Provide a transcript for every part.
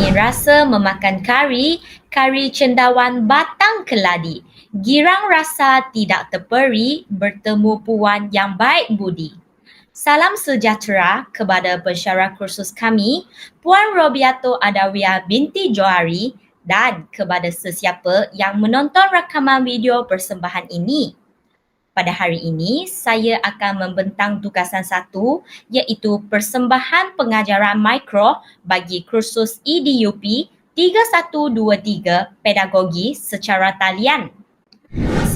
ingin rasa memakan kari cendawan batang keladi. Girang rasa tidak terperi, bertemu puan yang baik budi. Salam sejahtera kepada pensyarah kursus kami, Puan Robiato Adawiyah binti Johari, dan kepada sesiapa yang menonton rakaman video persembahan ini. Pada hari ini, saya akan membentang tugasan satu, iaitu persembahan pengajaran mikro bagi kursus EDUP 3123 Pedagogi secara talian.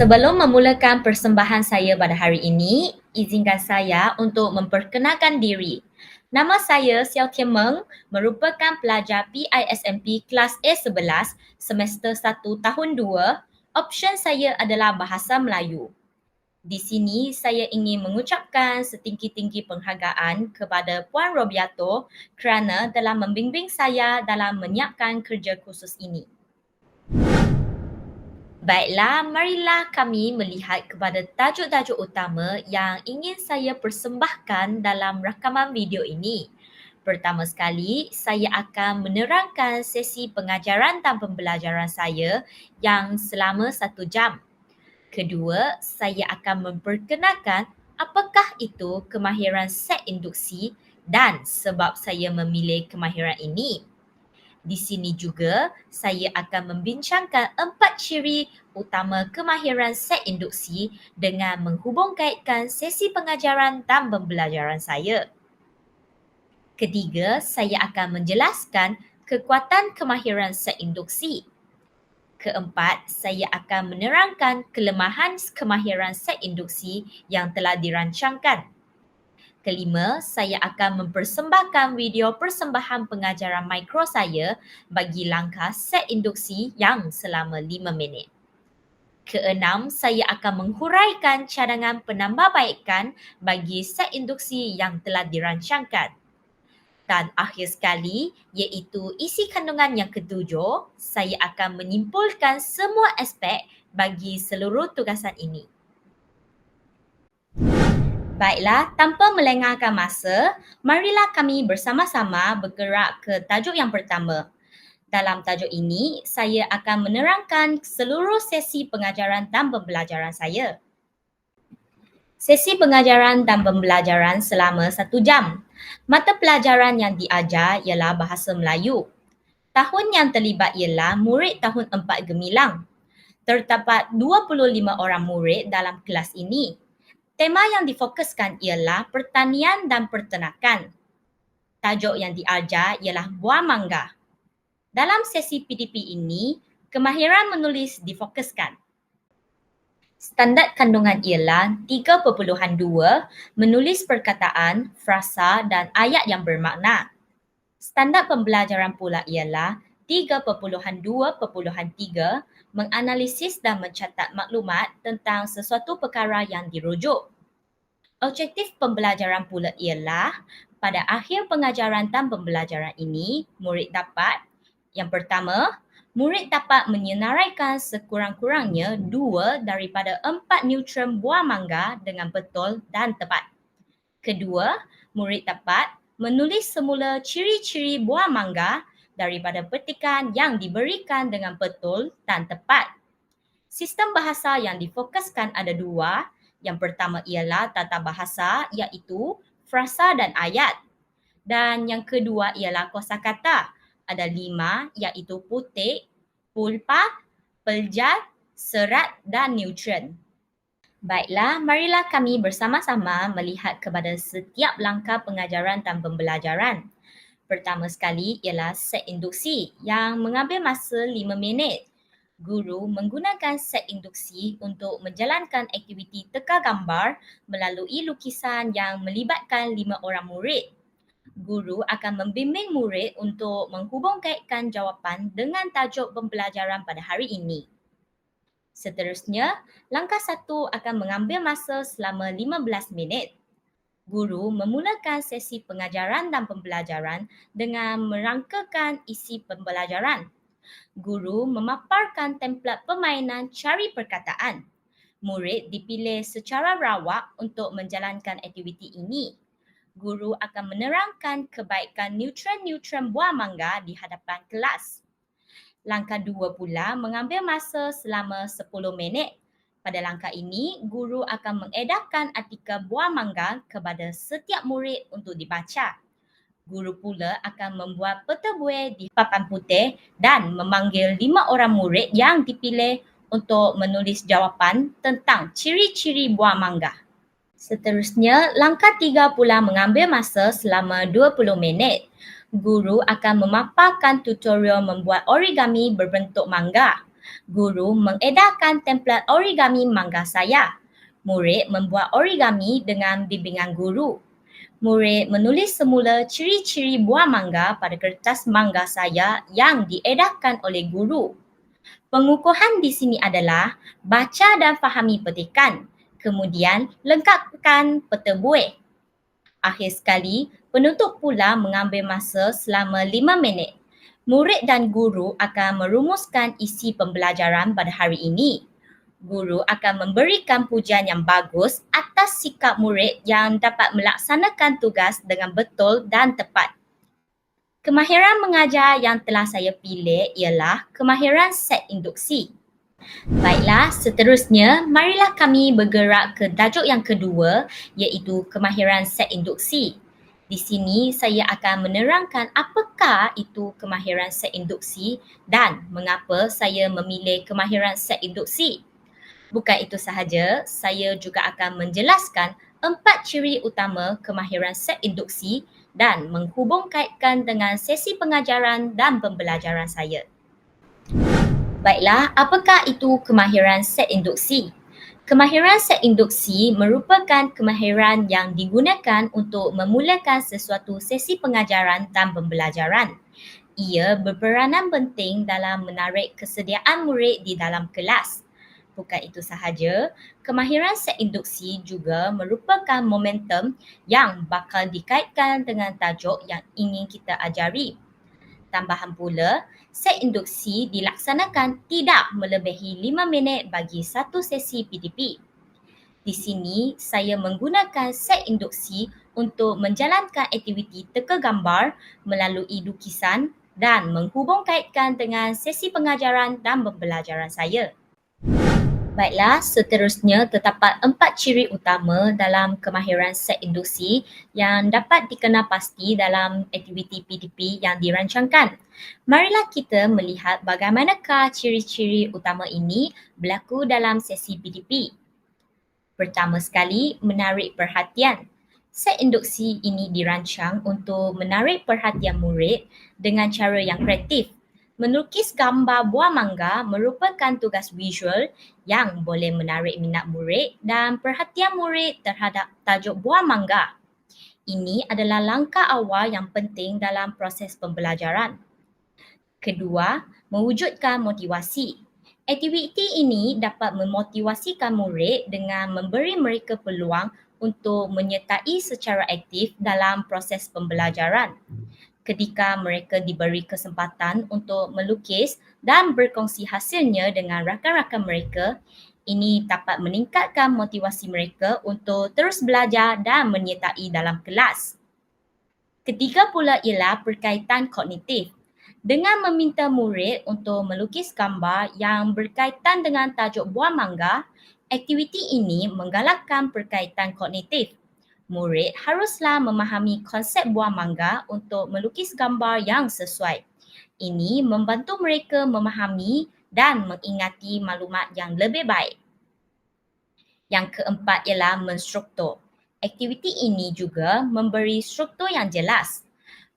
Sebelum memulakan persembahan saya pada hari ini, izinkan saya untuk memperkenalkan diri. Nama saya Xiao Tian Meng, merupakan pelajar PISMP kelas A11 semester 1 tahun 2. Option saya adalah Bahasa Melayu. Di sini saya ingin mengucapkan setinggi-tinggi penghargaan kepada Puan Robiato kerana telah membimbing saya dalam menyiapkan kerja kursus ini. Baiklah, marilah kami melihat kepada tajuk-tajuk utama yang ingin saya persembahkan dalam rakaman video ini. Pertama sekali, saya akan menerangkan sesi pengajaran dan pembelajaran saya yang selama 1 jam. Kedua, saya akan memperkenalkan apakah itu kemahiran set induksi dan sebab saya memilih kemahiran ini. Di sini juga, saya akan membincangkan 4 ciri utama kemahiran set induksi dengan menghubungkaitkan sesi pengajaran dan pembelajaran saya. Ketiga, saya akan menjelaskan kekuatan kemahiran set induksi. Keempat, saya akan menerangkan kelemahan kemahiran set induksi yang telah dirancangkan. Kelima, saya akan mempersembahkan video persembahan pengajaran mikro saya bagi langkah set induksi yang selama 5 minit. Keenam, saya akan menghuraikan cadangan penambahbaikan bagi set induksi yang telah dirancangkan. Dan akhir sekali, iaitu isi kandungan yang ketujuh, saya akan menyimpulkan semua aspek bagi seluruh tugasan ini. Baiklah, tanpa melengahkan masa, marilah kami bersama-sama bergerak ke tajuk yang pertama. Dalam tajuk ini, saya akan menerangkan seluruh sesi pengajaran dan pembelajaran saya. Sesi pengajaran dan pembelajaran selama 1 jam. Mata pelajaran yang diajar ialah Bahasa Melayu. Tahun yang terlibat ialah murid tahun 4 gemilang. Terdapat 25 orang murid dalam kelas ini. Tema yang difokuskan ialah pertanian dan peternakan. Tajuk yang diajar ialah buah mangga. Dalam sesi PDP ini, kemahiran menulis difokuskan. Standard kandungan ialah 3.2, menulis perkataan, frasa dan ayat yang bermakna. Standard pembelajaran pula ialah 3.2.3, menganalisis dan mencatat maklumat tentang sesuatu perkara yang dirujuk. Objektif pembelajaran pula ialah pada akhir pengajaran dan pembelajaran ini, murid dapat yang pertama, murid dapat menyenaraikan sekurang-kurangnya 2 daripada 4 nutrien buah mangga dengan betul dan tepat. Kedua, murid dapat menulis semula ciri-ciri buah mangga daripada petikan yang diberikan dengan betul dan tepat. Sistem bahasa yang difokuskan ada 2. Yang pertama ialah tata bahasa iaitu frasa dan ayat. Dan yang kedua ialah kosakata. Ada 5 iaitu putik, pulpa, peljat, serat dan nutrien. Baiklah, marilah kami bersama-sama melihat kepada setiap langkah pengajaran dan pembelajaran. Pertama sekali ialah set induksi yang mengambil masa 5 minit. Guru menggunakan set induksi untuk menjalankan aktiviti teka gambar melalui lukisan yang melibatkan 5 orang murid. Guru akan membimbing murid untuk menghubungkaitkan jawapan dengan tajuk pembelajaran pada hari ini. Seterusnya, langkah 1 akan mengambil masa selama 15 minit. Guru memulakan sesi pengajaran dan pembelajaran dengan merangkakan isi pembelajaran. Guru memaparkan template permainan cari perkataan. Murid dipilih secara rawak untuk menjalankan aktiviti ini. Guru akan menerangkan kebaikan nutrien-nutrien buah mangga di hadapan kelas. Langkah 2 pula mengambil masa selama 10 minit. Pada langkah ini, guru akan mengedarkan artikel buah mangga kepada setiap murid untuk dibaca. Guru pula akan membuat peta buih di papan putih dan memanggil 5 orang murid yang dipilih untuk menulis jawapan tentang ciri-ciri buah mangga. Seterusnya, langkah 3 pula mengambil masa selama 20 minit. Guru akan memaparkan tutorial membuat origami berbentuk mangga. Guru mengedarkan template origami mangga saya. Murid membuat origami dengan bimbingan guru. Murid menulis semula ciri-ciri buah mangga pada kertas mangga saya yang diedarkan oleh guru. Pengukuhan di sini adalah baca dan fahami petikan, kemudian lengkapkan peta buih. Akhir sekali, penutup pula mengambil masa selama 5 minit. Murid dan guru akan merumuskan isi pembelajaran pada hari ini. Guru akan memberikan pujian yang bagus atas sikap murid yang dapat melaksanakan tugas dengan betul dan tepat. Kemahiran mengajar yang telah saya pilih ialah kemahiran set induksi. Baiklah, seterusnya marilah kami bergerak ke tajuk yang kedua iaitu kemahiran set induksi. Di sini saya akan menerangkan apakah itu kemahiran set induksi dan mengapa saya memilih kemahiran set induksi. Bukan itu sahaja, saya juga akan menjelaskan 4 ciri utama kemahiran set induksi dan menghubungkaitkan dengan sesi pengajaran dan pembelajaran saya. Baiklah, apakah itu kemahiran set induksi? Kemahiran set induksi merupakan kemahiran yang digunakan untuk memulakan sesuatu sesi pengajaran dan pembelajaran. Ia berperanan penting dalam menarik kesediaan murid di dalam kelas. Bukan itu sahaja, kemahiran set induksi juga merupakan momentum yang bakal dikaitkan dengan tajuk yang ingin kita ajari. Tambahan pula, set induksi dilaksanakan tidak melebihi 5 minit bagi satu sesi PDP. Di sini, saya menggunakan set induksi untuk menjalankan aktiviti teka gambar melalui lukisan dan menghubungkaitkan dengan sesi pengajaran dan pembelajaran saya. Baiklah, seterusnya terdapat 4 ciri utama dalam kemahiran set induksi yang dapat dikenal pasti dalam aktiviti PDP yang dirancangkan. Marilah kita melihat bagaimanakah ciri-ciri utama ini berlaku dalam sesi PDP. Pertama sekali, menarik perhatian. Set induksi ini dirancang untuk menarik perhatian murid dengan cara yang kreatif. Melukis gambar buah mangga merupakan tugas visual yang boleh menarik minat murid dan perhatian murid terhadap tajuk buah mangga. Ini adalah langkah awal yang penting dalam proses pembelajaran. Kedua, mewujudkan motivasi. Aktiviti ini dapat memotivasikan murid dengan memberi mereka peluang untuk menyertai secara aktif dalam proses pembelajaran. Ketika mereka diberi kesempatan untuk melukis dan berkongsi hasilnya dengan rakan-rakan mereka, ini dapat meningkatkan motivasi mereka untuk terus belajar dan menyertai dalam kelas. Ketiga pula ialah berkaitan kognitif. Dengan meminta murid untuk melukis gambar yang berkaitan dengan tajuk buah mangga, aktiviti ini menggalakkan berkaitan kognitif. Murid haruslah memahami konsep buah mangga untuk melukis gambar yang sesuai. Ini membantu mereka memahami dan mengingati maklumat yang lebih baik. Yang keempat ialah menstruktur. Aktiviti ini juga memberi struktur yang jelas.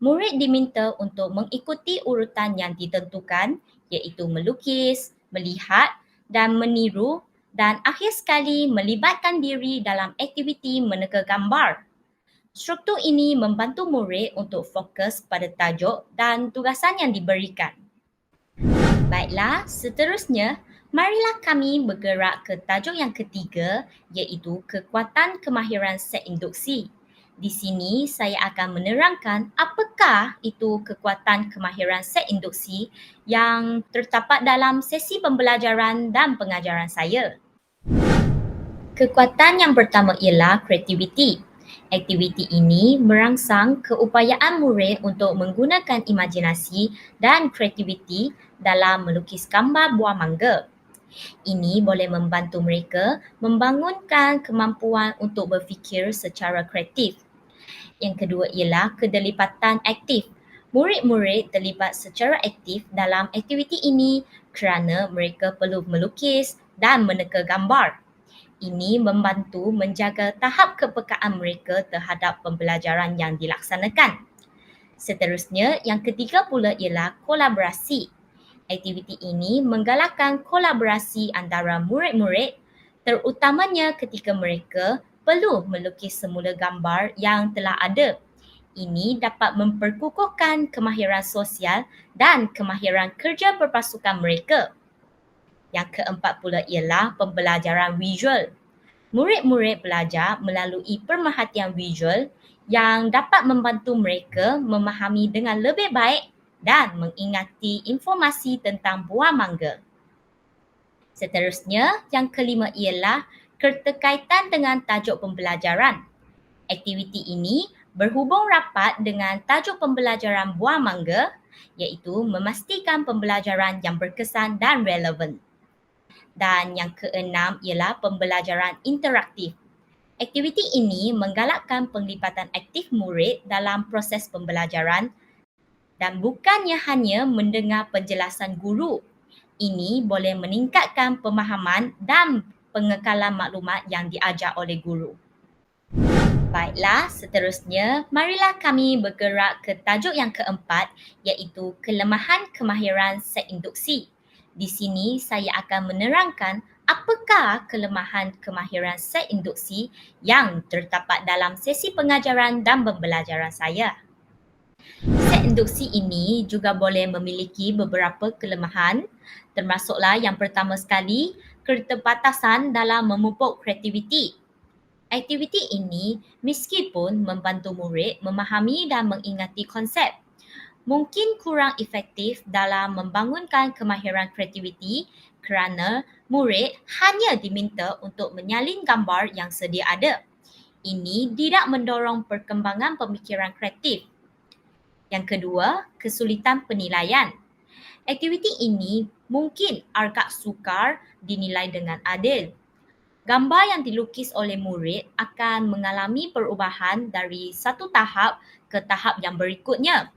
Murid diminta untuk mengikuti urutan yang ditentukan iaitu melukis, melihat dan meniru dan akhir sekali melibatkan diri dalam aktiviti meneka gambar. Struktur ini membantu murid untuk fokus pada tajuk dan tugasan yang diberikan. Baiklah, seterusnya marilah kami bergerak ke tajuk yang ketiga iaitu kekuatan kemahiran set induksi. Di sini saya akan menerangkan apakah itu kekuatan kemahiran set induksi yang terdapat dalam sesi pembelajaran dan pengajaran saya. Kekuatan yang pertama ialah kreativiti. Aktiviti ini merangsang keupayaan murid untuk menggunakan imajinasi dan kreativiti dalam melukis gambar buah mangga. Ini boleh membantu mereka membangunkan kemampuan untuk berfikir secara kreatif. Yang kedua ialah keterlibatan aktif. Murid-murid terlibat secara aktif dalam aktiviti ini kerana mereka perlu melukis dan meneka gambar. Ini membantu menjaga tahap kepekaan mereka terhadap pembelajaran yang dilaksanakan. Seterusnya, yang ketiga pula ialah kolaborasi. Aktiviti ini menggalakkan kolaborasi antara murid-murid terutamanya ketika mereka perlu melukis semula gambar yang telah ada. Ini dapat memperkukuhkan kemahiran sosial dan kemahiran kerja berpasukan mereka. Yang keempat pula ialah pembelajaran visual. Murid-murid belajar melalui pemerhatian visual yang dapat membantu mereka memahami dengan lebih baik dan mengingati informasi tentang buah mangga. Seterusnya, yang kelima ialah keterkaitan dengan tajuk pembelajaran. Aktiviti ini berhubung rapat dengan tajuk pembelajaran buah mangga iaitu memastikan pembelajaran yang berkesan dan relevan. Dan yang keenam ialah pembelajaran interaktif. Aktiviti ini menggalakkan penglibatan aktif murid dalam proses pembelajaran dan bukannya hanya mendengar penjelasan guru. Ini boleh meningkatkan pemahaman dan pengekalan maklumat yang diajar oleh guru. Baiklah, seterusnya marilah kami bergerak ke tajuk yang keempat iaitu kelemahan kemahiran set induksi. Di sini saya akan menerangkan apakah kelemahan kemahiran set induksi yang terdapat dalam sesi pengajaran dan pembelajaran saya. Set induksi ini juga boleh memiliki beberapa kelemahan, termasuklah yang pertama sekali, keterbatasan dalam memupuk kreativiti. Aktiviti ini meskipun membantu murid memahami dan mengingati konsep, mungkin kurang efektif dalam membangunkan kemahiran kreativiti kerana murid hanya diminta untuk menyalin gambar yang sedia ada. Ini tidak mendorong perkembangan pemikiran kreatif. Yang kedua, kesulitan penilaian. Aktiviti ini mungkin agak sukar dinilai dengan adil. Gambar yang dilukis oleh murid akan mengalami perubahan dari satu tahap ke tahap yang berikutnya.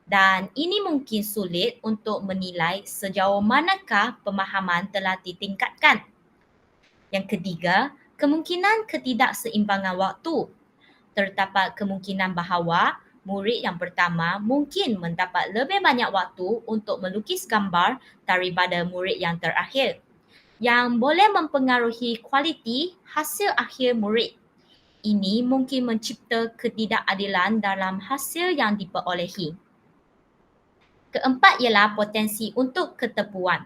Dan ini mungkin sulit untuk menilai sejauh manakah pemahaman telah ditingkatkan. Yang ketiga, kemungkinan ketidakseimbangan waktu. Terdapat kemungkinan bahawa murid yang pertama mungkin mendapat lebih banyak waktu untuk melukis gambar daripada murid yang terakhir, yang boleh mempengaruhi kualiti hasil akhir murid. Ini mungkin mencipta ketidakadilan dalam hasil yang diperolehi. Keempat ialah potensi untuk ketepuan.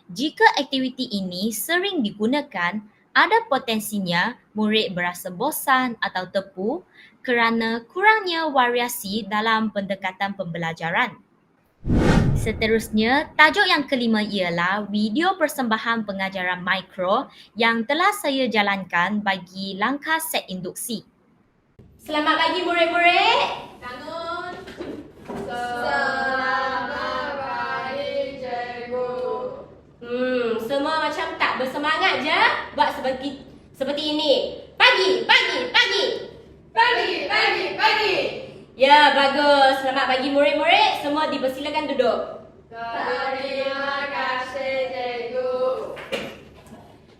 Jika aktiviti ini sering digunakan, ada potensinya murid berasa bosan atau tepu kerana kurangnya variasi dalam pendekatan pembelajaran. Seterusnya, tajuk yang kelima ialah video persembahan pengajaran mikro yang telah saya jalankan bagi langkah set induksi. Selamat pagi murid-murid. Bangun. Selamat pagi, cikgu. Semua macam tak bersemangat je buat seperti ini. Pagi, pagi, pagi. Pagi, pagi, pagi. Ya, bagus. Selamat pagi murid-murid. Semua dipersilakan duduk. Terima kasih, cikgu.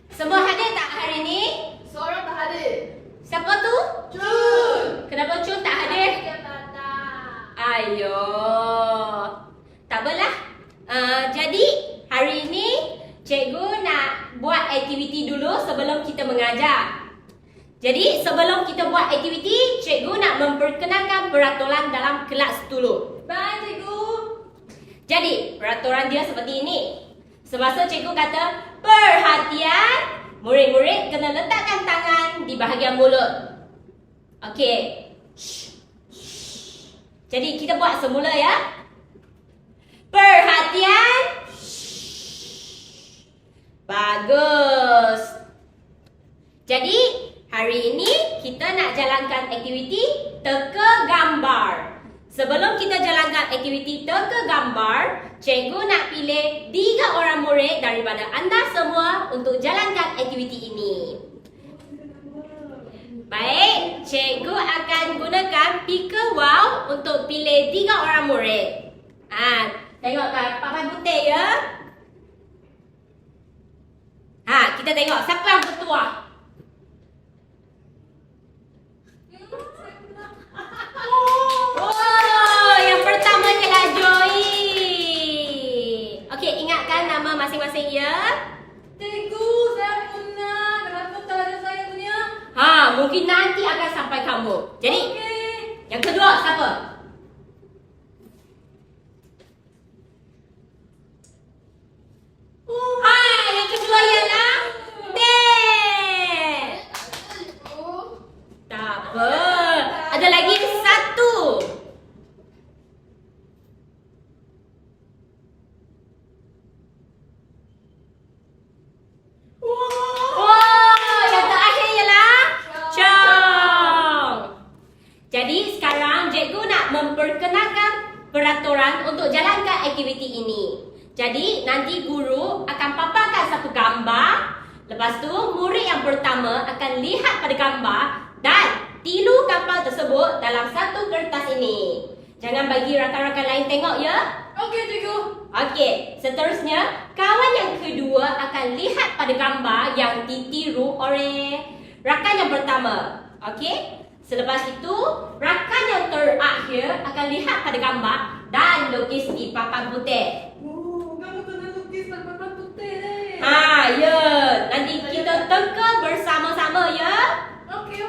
Semua hadir tak hari ini? Seorang tak hadir. Siapa tu? Jun. Kenapa Chun tak hadir? Dia datang. Ayo. Tak apalah. Jadi, hari ini cikgu nak buat aktiviti dulu sebelum kita mengajar. Jadi, sebelum kita buat aktiviti, cikgu nak memperkenalkan peraturan dalam kelas dulu. Baik, cikgu. Jadi, peraturan dia seperti ini. Semasa cikgu kata, perhatian, murid-murid kena letakkan tangan di bahagian mulut. Okey. Jadi, kita buat semula ya. Perhatian. Bagus. Jadi, hari ini kita nak nak jalankan aktiviti teka gambar. Sebelum kita jalankan aktiviti teka gambar, cikgu nak pilih 3 orang murid daripada anda semua untuk jalankan aktiviti ini. Baik, cikgu akan gunakan picker wow untuk pilih 3 orang murid. Tengok kat papan putih ya. Kita tengok siapa yang bertuah. Oh, yang pertama ialah Joy. Okey, ingatkan nama masing-masing ya. Cikgu, saya punah. Kenapa tak ada saya punya? Mungkin nanti akan sampai kamu. Jadi, Okey. yang kedua siapa? Yang kedua ialah Dek. Tak apa. Ada lagi satu. Yang terakhir ialah Chong. Jadi sekarang cikgu nak memperkenalkan peraturan untuk jalankan aktiviti ini. Jadi nanti guru akan paparkan satu gambar. Lepas tu murid yang pertama akan lihat pada gambar dan tilu kapal tersebut dalam satu kertas ini. Jangan bagi rakan-rakan lain tengok ya. Okey, cikgu. Okey, seterusnya kawan yang kedua akan lihat pada gambar yang ditiru oleh rakan yang pertama. Okey? Selepas itu, rakan yang terakhir akan lihat pada gambar dan lukis di papan putih. Kamu kena lukis pada papan putih deh. Ya. Nanti kita teka bersama-sama ya. Okey.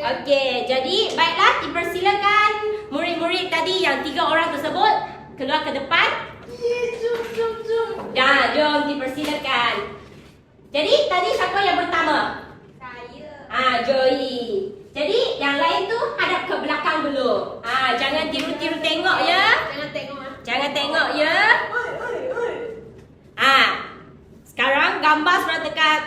Okey, jadi baiklah dipersilakan murid-murid tadi yang 3 orang tersebut keluar ke depan. Jom. Ya, jom dipersilakan. Jadi tadi siapa yang pertama? Saya. Joy. Jadi yang lain tu hadap ke belakang dulu. Jangan tiru-tiru tengok ya. Jangan tengok. Jangan tengok ya. Oi. Sekarang gambar sudah dekat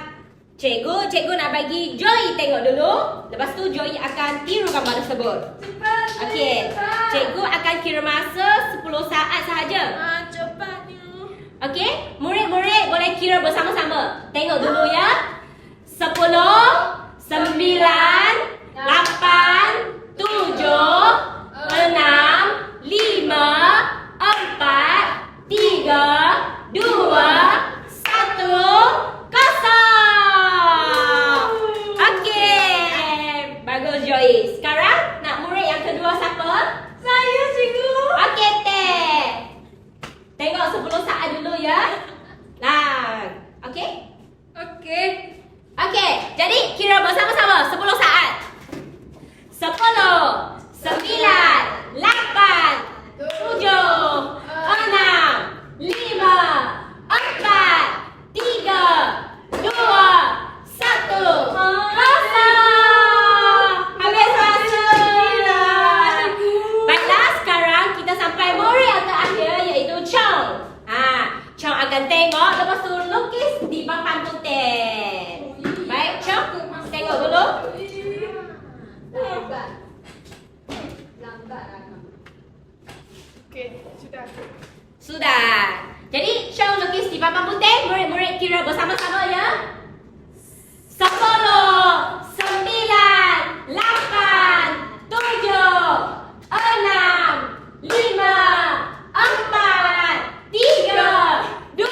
cikgu. Cikgu nak bagi Joy tengok dulu. Lepas tu Joy akan tiru gambar tersebut. Cepat. Okey. cepat. Cikgu akan kira masa 10 saat sahaja. Cepat ni. Okey? Murid-murid boleh kira bersama-sama. Tengok dulu ya. 10, 9, 8, 7, 6, 5, 4, 3, 2, 1. Kosong. Okey. Bagus Joy. Sekarang nak murid yang kedua siapa? Saya, cikgu. Okey, Teh. Tengok 10 saat dulu ya. Okey? Okey. Okey, jadi kira bersama-sama 10 saat. 10, 9, 8, 7, 6, 5, 4, 3, 2, 1. Kosong. Habis masa. Baiklah, sekarang kita sampai murid yang terakhir iaitu Chong. Chong akan tengok lepas tu lukis di papan putih. Baik, Chong. Tengok dulu. Lambat kamu. Okey, sudah. Sudah. Jadi, Chong lukis di papan putih. Murid-murid kira bersama-sama ya. 10, 9, 8, 7, 6, 5, 4, 3, 2,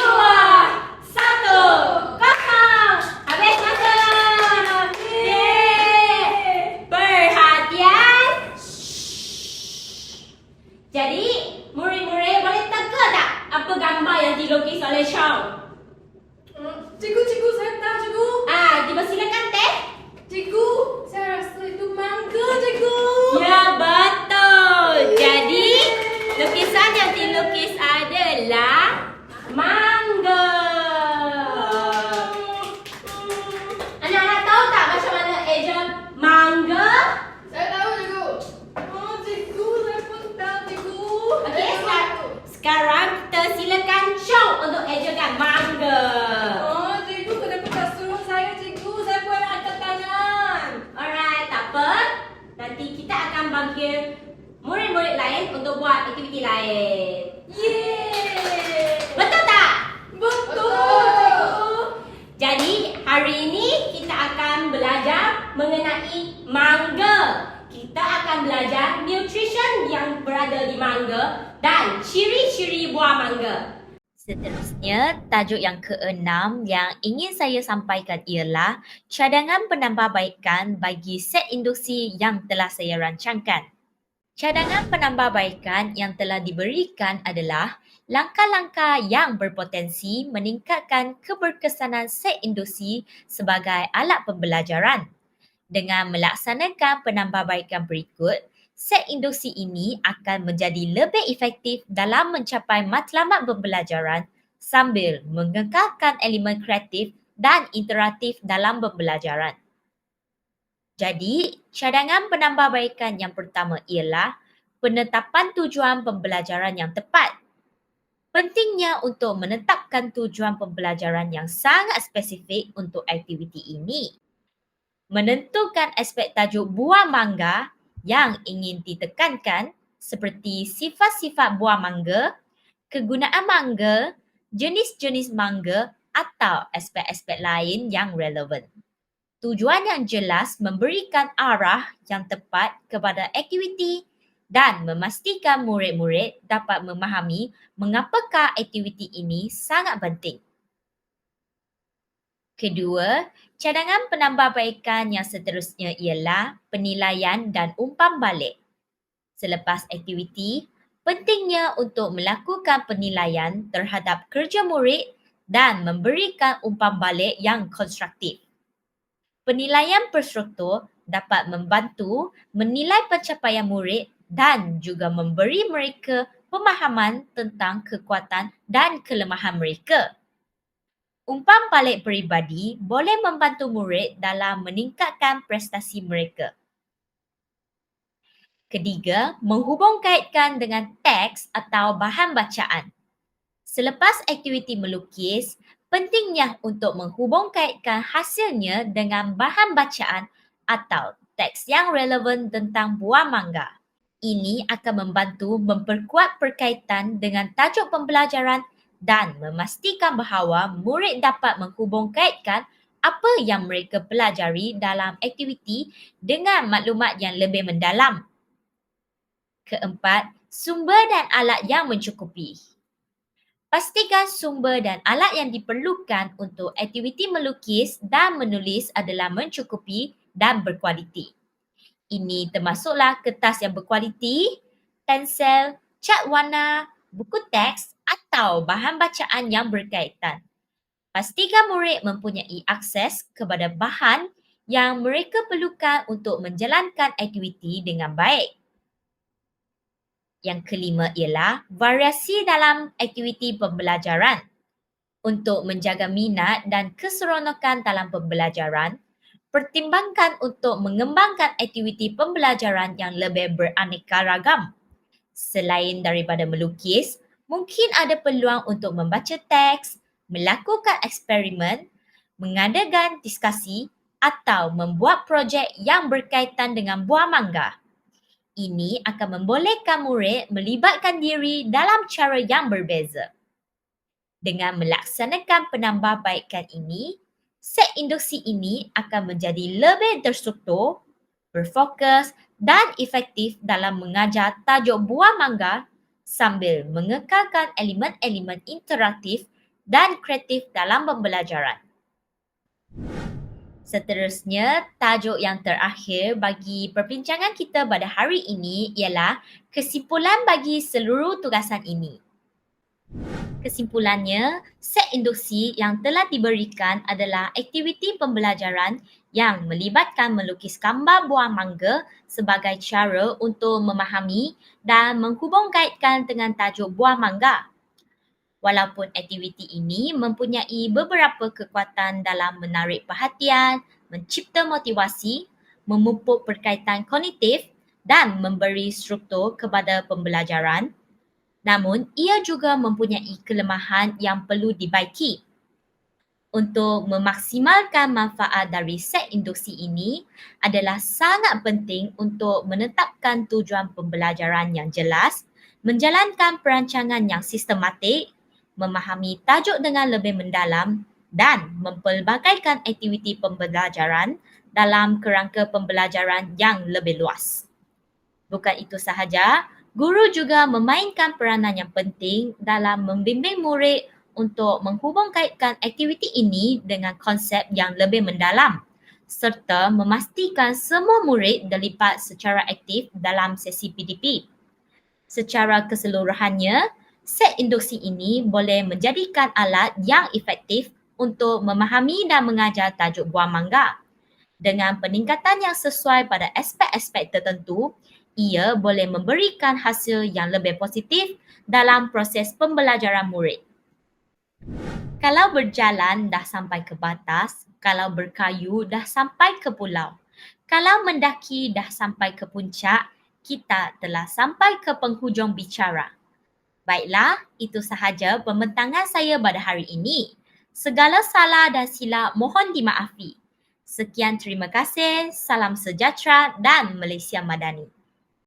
1. Kosong. Habis masa. Yeay. Perhatian. Jadi, murid-murid boleh teka tak apa gambar yang dilukis oleh Chong? Cikgu, saya tahu, cikgu. Dipersilakan Teh. Cikgu, saya rasa itu mangga, cikgu. Ya, betul. Jadi, lukisan yang dilukis adalah mangga. Anak-anak tahu tak macam mana eja mangga? Saya tahu, cikgu. Cikgu, saya pun tahu, cikgu. Okey, sekarang kita silakan Chong untuk ejakan mangga. Cikgu, kenapa tak suruh saya, cikgu? Saya pun ada angkat tangan. Alright, tak apa. buah mangga. Seterusnya, tajuk yang keenam yang ingin saya sampaikan ialah cadangan penambahbaikan bagi set induksi yang telah saya rancangkan. Cadangan penambahbaikan yang telah diberikan adalah langkah-langkah yang berpotensi meningkatkan keberkesanan set induksi sebagai alat pembelajaran. Dengan melaksanakan penambahbaikan berikut, set induksi ini akan menjadi lebih efektif dalam mencapai matlamat pembelajaran sambil mengekalkan elemen kreatif dan interaktif dalam pembelajaran. Jadi, cadangan penambahbaikan yang pertama ialah penetapan tujuan pembelajaran yang tepat. Pentingnya untuk menetapkan tujuan pembelajaran yang sangat spesifik untuk aktiviti ini. Menentukan aspek tajuk buah mangga yang ingin ditekankan seperti sifat-sifat buah mangga, kegunaan mangga, jenis-jenis mangga atau aspek-aspek lain yang relevan. Tujuan yang jelas memberikan arah yang tepat kepada aktiviti dan memastikan murid-murid dapat memahami mengapakah aktiviti ini sangat penting. Kedua, cadangan penambahbaikan yang seterusnya ialah penilaian dan umpan balik. Selepas aktiviti, pentingnya untuk melakukan penilaian terhadap kerja murid dan memberikan umpan balik yang konstruktif. Penilaian terstruktur dapat membantu menilai pencapaian murid dan juga memberi mereka pemahaman tentang kekuatan dan kelemahan mereka. Umpan balik peribadi boleh membantu murid dalam meningkatkan prestasi mereka. Ketiga, menghubungkaitkan dengan teks atau bahan bacaan. Selepas aktiviti melukis, pentingnya untuk menghubungkaitkan hasilnya dengan bahan bacaan atau teks yang relevan tentang buah mangga. Ini akan membantu memperkuat perkaitan dengan tajuk pembelajaran dan memastikan bahawa murid dapat menghubungkaitkan apa yang mereka pelajari dalam aktiviti dengan maklumat yang lebih mendalam. Keempat, sumber dan alat yang mencukupi. Pastikan sumber dan alat yang diperlukan untuk aktiviti melukis dan menulis adalah mencukupi dan berkualiti. Ini termasuklah kertas yang berkualiti, pensel, cat warna, buku teks atau bahan bacaan yang berkaitan. Pastikan murid mempunyai akses kepada bahan yang mereka perlukan untuk menjalankan aktiviti dengan baik. Yang kelima ialah variasi dalam aktiviti pembelajaran. Untuk menjaga minat dan keseronokan dalam pembelajaran, pertimbangkan untuk mengembangkan aktiviti pembelajaran yang lebih beraneka ragam. Selain daripada melukis, mungkin ada peluang untuk membaca teks, melakukan eksperimen, mengadakan diskusi atau membuat projek yang berkaitan dengan buah mangga. Ini akan membolehkan murid melibatkan diri dalam cara yang berbeza. Dengan melaksanakan penambahbaikan ini, set induksi ini akan menjadi lebih terstruktur, berfokus dan efektif dalam mengajar tajuk buah mangga sambil mengekalkan elemen-elemen interaktif dan kreatif dalam pembelajaran. Seterusnya, tajuk yang terakhir bagi perbincangan kita pada hari ini ialah kesimpulan bagi seluruh tugasan ini. Kesimpulannya, set induksi yang telah diberikan adalah aktiviti pembelajaran yang melibatkan melukis gambar buah mangga sebagai cara untuk memahami dan menghubungkaitkan dengan tajuk buah mangga. Walaupun aktiviti ini mempunyai beberapa kekuatan dalam menarik perhatian, mencipta motivasi, memupuk perkaitan kognitif dan memberi struktur kepada pembelajaran, namun ia juga mempunyai kelemahan yang perlu dibaiki. Untuk memaksimalkan manfaat dari set induksi ini adalah sangat penting untuk menetapkan tujuan pembelajaran yang jelas, menjalankan perancangan yang sistematik, memahami tajuk dengan lebih mendalam dan mempelbagaikan aktiviti pembelajaran dalam kerangka pembelajaran yang lebih luas. Bukan itu sahaja, Guru juga memainkan peranan yang penting dalam membimbing murid untuk menghubungkaitkan aktiviti ini dengan konsep yang lebih mendalam serta memastikan semua murid terlibat secara aktif dalam sesi PDP. Secara keseluruhannya, set induksi ini boleh menjadikan alat yang efektif untuk memahami dan mengajar tajuk buah mangga. Dengan peningkatan yang sesuai pada aspek-aspek tertentu, ia boleh memberikan hasil yang lebih positif dalam proses pembelajaran murid. Kalau berjalan dah sampai ke batas, kalau berkayu dah sampai ke pulau. Kalau mendaki dah sampai ke puncak, kita telah sampai ke penghujung bicara. Baiklah, itu sahaja pembentangan saya pada hari ini. Segala salah dan silap mohon dimaafi. Sekian terima kasih, salam sejahtera dan Malaysia Madani.